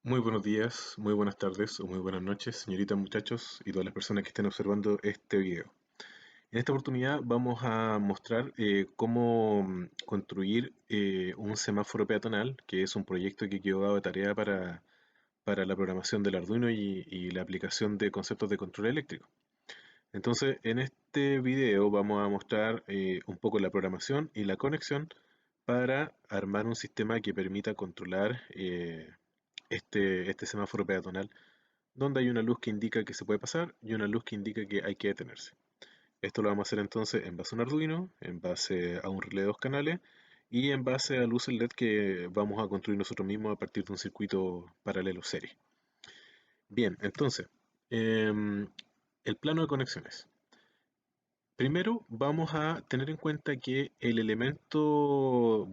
Muy buenos días, muy buenas tardes o muy buenas noches, señoritas, muchachos y todas las personas que estén observando este video. En esta oportunidad vamos a mostrar cómo construir un semáforo peatonal, que es un proyecto que quedó dado de tarea para la programación del Arduino y la aplicación de conceptos de control eléctrico. Entonces, en este video vamos a mostrar un poco la programación y la conexión para armar un sistema que permita controlar este semáforo peatonal, donde hay una luz que indica que se puede pasar y una luz que indica que hay que detenerse. Esto lo vamos a hacer entonces en base a un Arduino, en base a un relé de dos canales y en base a luces LED que vamos a construir nosotros mismos a partir de un circuito paralelo serie. Bien, entonces, el plano de conexiones. Primero vamos a tener en cuenta que el elemento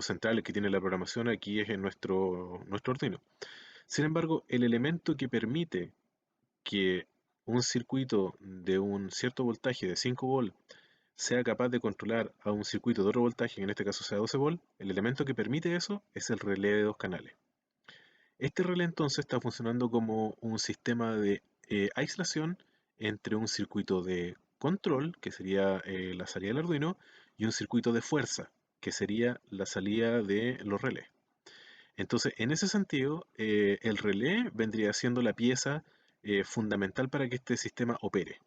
central que tiene la programación aquí es en nuestro Arduino. Sin embargo, el elemento que permite que un circuito de un cierto voltaje de 5 volt sea capaz de controlar a un circuito de otro voltaje, que en este caso sea 12 volt, el elemento que permite eso es el relé de dos canales. Este relé entonces está funcionando como un sistema de aislación entre un circuito de control, que sería la salida del Arduino, y un circuito de fuerza, que sería la salida de los relés. Entonces, en ese sentido, el relé vendría siendo la pieza fundamental para que este sistema opere,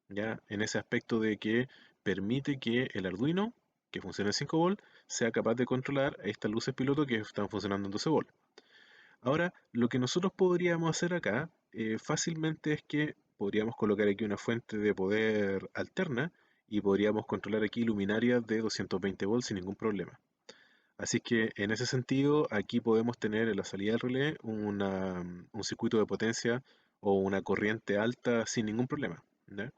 ¿ya? En ese aspecto de que permite que el Arduino, que funciona en 5 volt, sea capaz de controlar estas luces piloto que están funcionando en 12 volt. Ahora, lo que nosotros podríamos hacer acá fácilmente es que podríamos colocar aquí una fuente de poder alterna y podríamos controlar aquí luminarias de 220 volts sin ningún problema. Así que en ese sentido, aquí podemos tener en la salida del relé un circuito de potencia o una corriente alta sin ningún problema, ¿ya?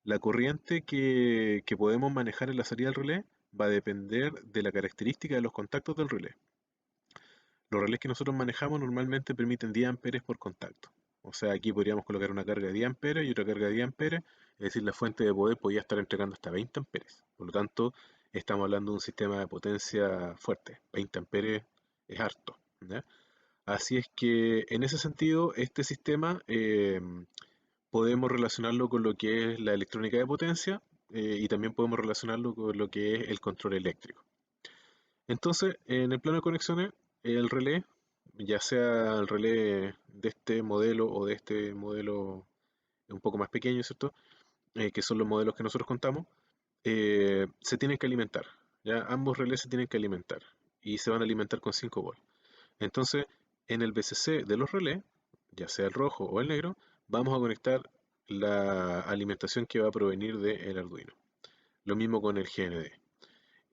La corriente que podemos manejar en la salida del relé va a depender de la característica de los contactos del relé. Los relés que nosotros manejamos normalmente permiten 10 amperes por contacto. O sea, aquí podríamos colocar una carga de 10 amperes y otra carga de 10 amperes, es decir, la fuente de poder podría estar entregando hasta 20 amperes. Por lo tanto, estamos hablando de un sistema de potencia fuerte. 20 amperes es harto, ¿ya? Así es que en ese sentido, este sistema podemos relacionarlo con lo que es la electrónica de potencia y también podemos relacionarlo con lo que es el control eléctrico. Entonces, en el plano de conexiones, el relé, ya sea el relé de este modelo o de este modelo un poco más pequeño, ¿cierto? Que son los modelos que nosotros contamos, se tienen que alimentar. ¿Ya? Ambos relés se tienen que alimentar y se van a alimentar con 5 volts. Entonces, en el VCC de los relés, ya sea el rojo o el negro, vamos a conectar la alimentación que va a provenir del Arduino. Lo mismo con el GND.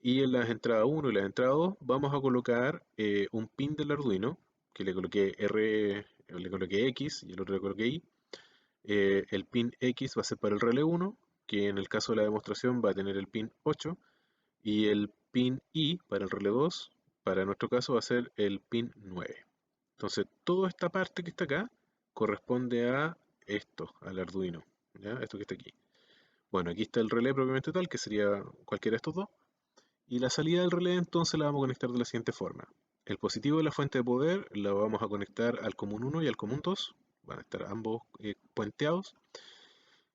Y en las entradas 1 y las entradas 2 vamos a colocar un pin del Arduino, que le coloqué X y el otro le coloqué Y. El pin X va a ser para el relé 1, que en el caso de la demostración va a tener el pin 8, y el pin Y para el relé 2, para nuestro caso va a ser el pin 9. Entonces, toda esta parte que está acá corresponde a esto, al Arduino, ¿ya? Esto que está aquí. Bueno, aquí está el relé propiamente tal, que sería cualquiera de estos dos. Y la salida del relé entonces la vamos a conectar de la siguiente forma. El positivo de la fuente de poder la vamos a conectar al común 1 y al común 2. Van a estar ambos puenteados.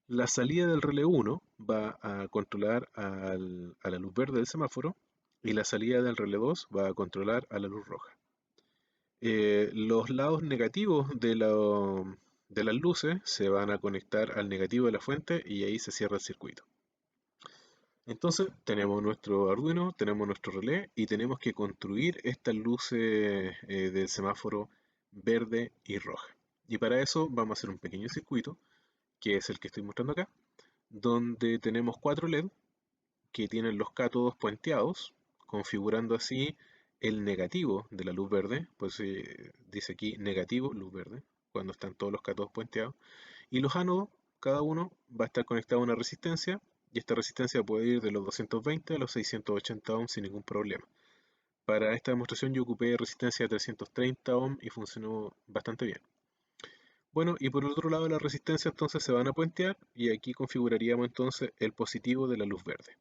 La salida del relé 1 va a controlar a la luz verde del semáforo y la salida del relé 2 va a controlar a la luz roja. Los lados negativos de las luces se van a conectar al negativo de la fuente y ahí se cierra el circuito. Entonces tenemos nuestro Arduino, tenemos nuestro relé y tenemos que construir estas luces del semáforo verde y roja. Y para eso vamos a hacer un pequeño circuito, que es el que estoy mostrando acá, donde tenemos 4 LED que tienen los cátodos puenteados, configurando así el negativo de la luz verde, pues dice aquí negativo luz verde, cuando están todos los cátodos puenteados, y los ánodos, cada uno va a estar conectado a una resistencia, y esta resistencia puede ir de los 220 a los 680 ohms sin ningún problema. Para esta demostración yo ocupé resistencia de 330 ohms y funcionó bastante bien. Bueno, y por el otro lado las resistencias entonces se van a puentear y aquí configuraríamos entonces el positivo de la luz verde.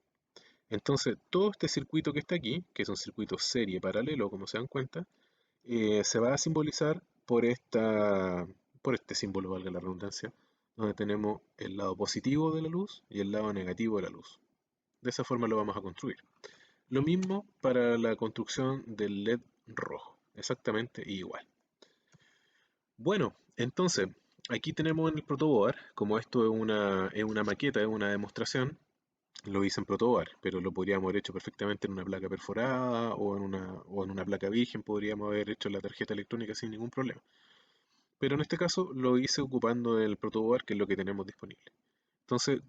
Entonces todo este circuito que está aquí, que es un circuito serie paralelo como se dan cuenta, se va a simbolizar por por este símbolo, valga la redundancia, donde tenemos el lado positivo de la luz y el lado negativo de la luz. De esa forma lo vamos a construir. Lo mismo para la construcción del LED rojo, exactamente igual. Bueno, entonces, aquí tenemos en el protoboard, como esto es una maqueta, es una demostración, lo hice en protoboard, pero lo podríamos haber hecho perfectamente en una placa perforada o en una placa virgen, podríamos haber hecho la tarjeta electrónica sin ningún problema. Pero en este caso lo hice ocupando el protoboard, que es lo que tenemos disponible. Entonces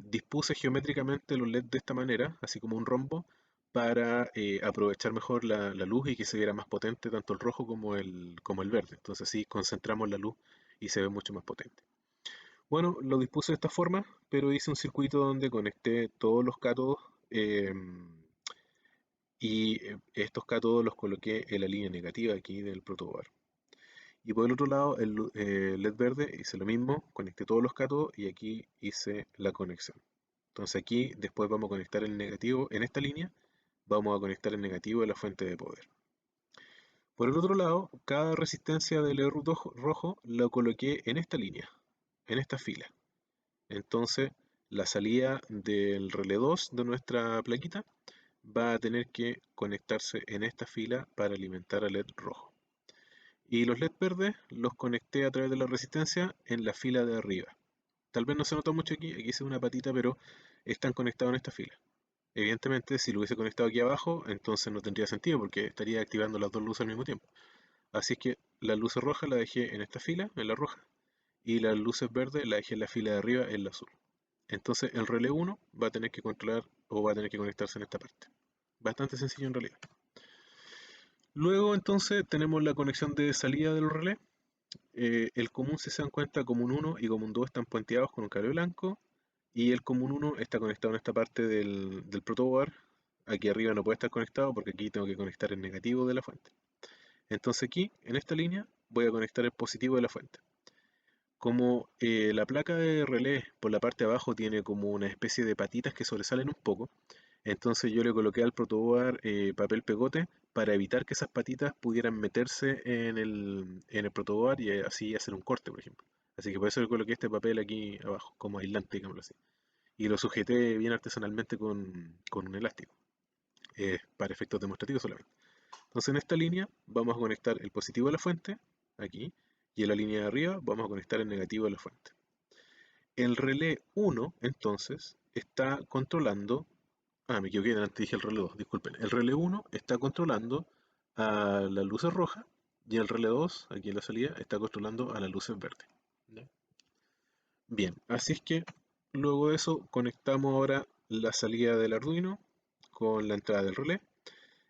dispuse geométricamente los LED de esta manera, así como un rombo, para aprovechar mejor la luz y que se viera más potente tanto el rojo como el verde. Entonces así concentramos la luz y se ve mucho más potente. Bueno, lo dispuse de esta forma, pero hice un circuito donde conecté todos los cátodos eh, y estos cátodos los coloqué en la línea negativa aquí del protoboard. Y por el otro lado, el LED verde hice lo mismo, conecté todos los cátodos y aquí hice la conexión. Entonces aquí después vamos a conectar el negativo en esta línea, vamos a conectar el negativo de la fuente de poder. Por el otro lado, cada resistencia del LED rojo lo coloqué en esta línea, en esta fila. Entonces la salida del relé 2 de nuestra plaquita va a tener que conectarse en esta fila para alimentar al LED rojo. Y los LED verdes los conecté a través de la resistencia en la fila de arriba. Tal vez no se nota mucho aquí, aquí se ve una patita, pero están conectados en esta fila. Evidentemente, si lo hubiese conectado aquí abajo, entonces no tendría sentido porque estaría activando las dos luces al mismo tiempo. Así es que las luces rojas las dejé en esta fila, en la roja, y las luces verdes las dejé en la fila de arriba, en la azul. Entonces el relé 1 va a tener que controlar o va a tener que conectarse en esta parte. Bastante sencillo en realidad. Luego entonces tenemos la conexión de salida del relé. El común, si se dan cuenta, común 1 y común 2 están puenteados con un cable blanco y el común 1 está conectado en esta parte del protoboard. Aquí arriba no puede estar conectado porque aquí tengo que conectar el negativo de la fuente. Entonces aquí, en esta línea, voy a conectar el positivo de la fuente. Como la placa de relé por la parte de abajo tiene como una especie de patitas que sobresalen un poco, entonces yo le coloqué al protoboard papel pegote para evitar que esas patitas pudieran meterse en el protoboard y así hacer un corte, por ejemplo. Así que por eso le coloqué este papel aquí abajo, como aislante, digámoslo así. Y lo sujeté bien artesanalmente con un elástico, para efectos demostrativos solamente. Entonces en esta línea vamos a conectar el positivo de la fuente, aquí, y en la línea de arriba vamos a conectar el negativo de la fuente. El relé 1, entonces, está controlando. Ah, me equivoqué, antes dije el relé 2, disculpen. El relé 1 está controlando a las luces rojas y el relé 2, aquí en la salida, está controlando a las luces verdes. ¿Ya? Bien, así es que luego de eso conectamos ahora la salida del Arduino con la entrada del relé.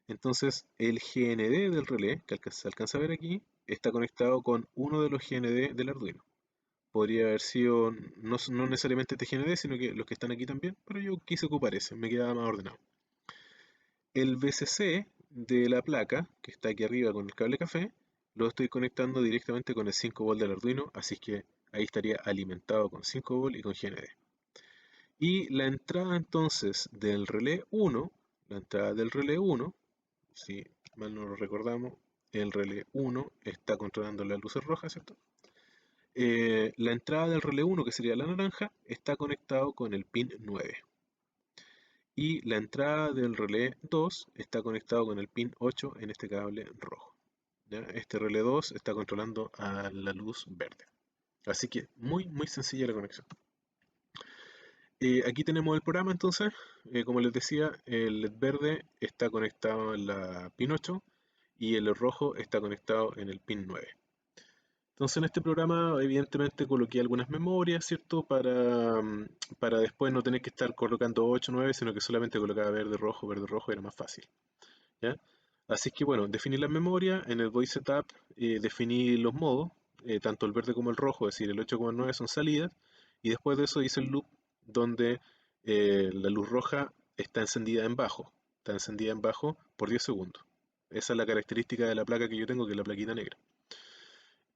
Entonces el GND del relé, que se alcanza a ver aquí, está conectado con uno de los GND del Arduino. Podría haber sido no necesariamente este GND, sino que los que están aquí también, pero yo quise ocupar ese, me quedaba más ordenado. El VCC de la placa, que está aquí arriba con el cable café, lo estoy conectando directamente con el 5 volt del Arduino, así que ahí estaría alimentado con 5 volt y con GND. Y la entrada entonces del relé 1, la entrada del relé 1, si mal no lo recordamos, el relé 1 está controlando las luces rojas, ¿cierto? La entrada del relé 1, que sería la naranja, está conectado con el pin 9. Y la entrada del relé 2 está conectado con el pin 8 en este cable rojo. ¿Ya? Este relé 2 está controlando a la luz verde. Así que muy sencilla la conexión. Aquí tenemos el programa entonces. Como les decía, el LED verde está conectado en la pin 8 y el rojo está conectado en el pin 9. Entonces en este programa evidentemente coloqué algunas memorias, ¿cierto? Para después no tener que estar colocando 8 o 9, sino que solamente colocaba verde, rojo, era más fácil, ¿ya? Así que bueno, definí las memorias, en el voice setup definí los modos, tanto el verde como el rojo, es decir, el 8 como el 9 son salidas, y después de eso hice el loop donde la luz roja está encendida en bajo por 10 segundos. Esa es la característica de la placa que yo tengo, que es la plaquita negra.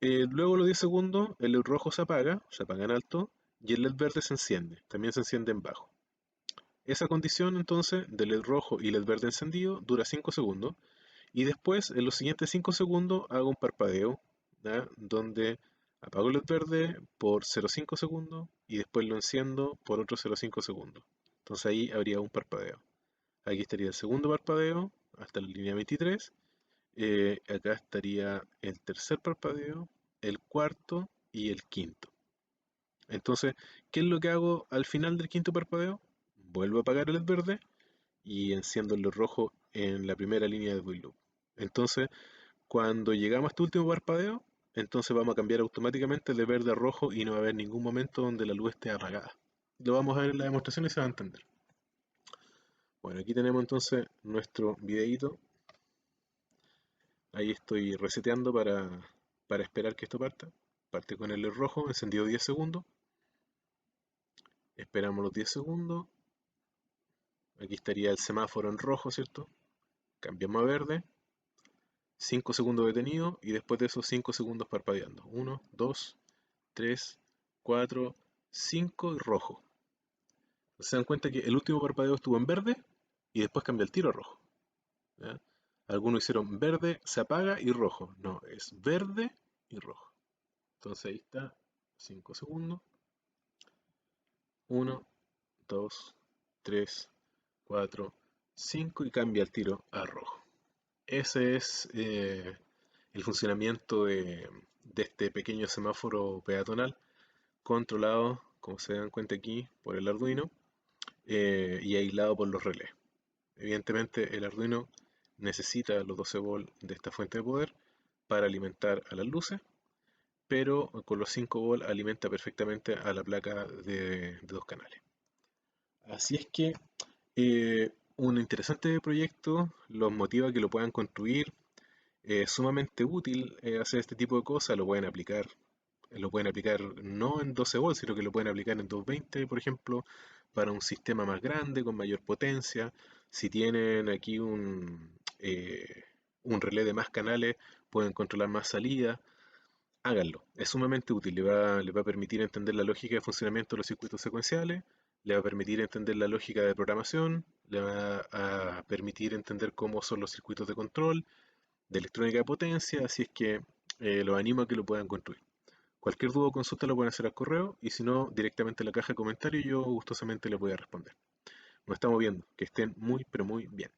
Luego los 10 segundos, el LED rojo se apaga en alto, y el LED verde se enciende, también se enciende en bajo. Esa condición entonces del LED rojo y LED verde encendido dura 5 segundos, y después en los siguientes 5 segundos hago un parpadeo ¿ya? Donde apago el LED verde por 0,5 segundos y después lo enciendo por otros 0,5 segundos. Entonces ahí habría un parpadeo. Aquí estaría el segundo parpadeo hasta la línea 23. Acá estaría el tercer parpadeo, el cuarto y el quinto. Entonces, ¿qué es lo que hago al final del quinto parpadeo? Vuelvo a apagar el LED verde y enciendo el LED rojo en la primera línea de while loop. Entonces, cuando llegamos a este último parpadeo, entonces vamos a cambiar automáticamente de verde a rojo y no va a haber ningún momento donde la luz esté apagada. Lo vamos a ver en la demostración y se va a entender. Bueno, aquí tenemos entonces nuestro videito. Ahí estoy reseteando para esperar que esto parta. Parte con el LED rojo, encendido 10 segundos. Esperamos los 10 segundos. Aquí estaría el semáforo en rojo, ¿cierto? Cambiamos a verde. 5 segundos detenido y después de esos 5 segundos parpadeando. 1, 2, 3, 4, 5 y rojo. Se dan cuenta que el último parpadeo estuvo en verde y después cambia el tiro a rojo. ¿Ya? Algunos hicieron verde, se apaga y rojo. No, es verde y rojo. Entonces ahí está, 5 segundos. 1, 2, 3, 4, 5 y cambia el tiro a rojo. Ese es el funcionamiento de este pequeño semáforo peatonal controlado, como se dan cuenta aquí, por el Arduino y aislado por los relés. Evidentemente el Arduino necesita los 12 volts de esta fuente de poder para alimentar a las luces, pero con los 5 volts alimenta perfectamente a la placa de 2 canales. Así es que un interesante proyecto, los motiva a que lo puedan construir, es sumamente útil hacer este tipo de cosas, lo pueden aplicar no en 12 volts, sino que lo pueden aplicar en 220, por ejemplo, para un sistema más grande, con mayor potencia. Si tienen aquí un relé de más canales, pueden controlar más salidas. Háganlo, es sumamente útil, le va a permitir entender la lógica de funcionamiento de los circuitos secuenciales, le va a permitir entender la lógica de programación, le va a permitir entender cómo son los circuitos de control, de electrónica de potencia, así es que los animo a que lo puedan construir. Cualquier duda o consulta lo pueden hacer al correo y si no, directamente en la caja de comentarios y yo gustosamente les voy a responder. Nos estamos viendo, que estén muy pero muy bien.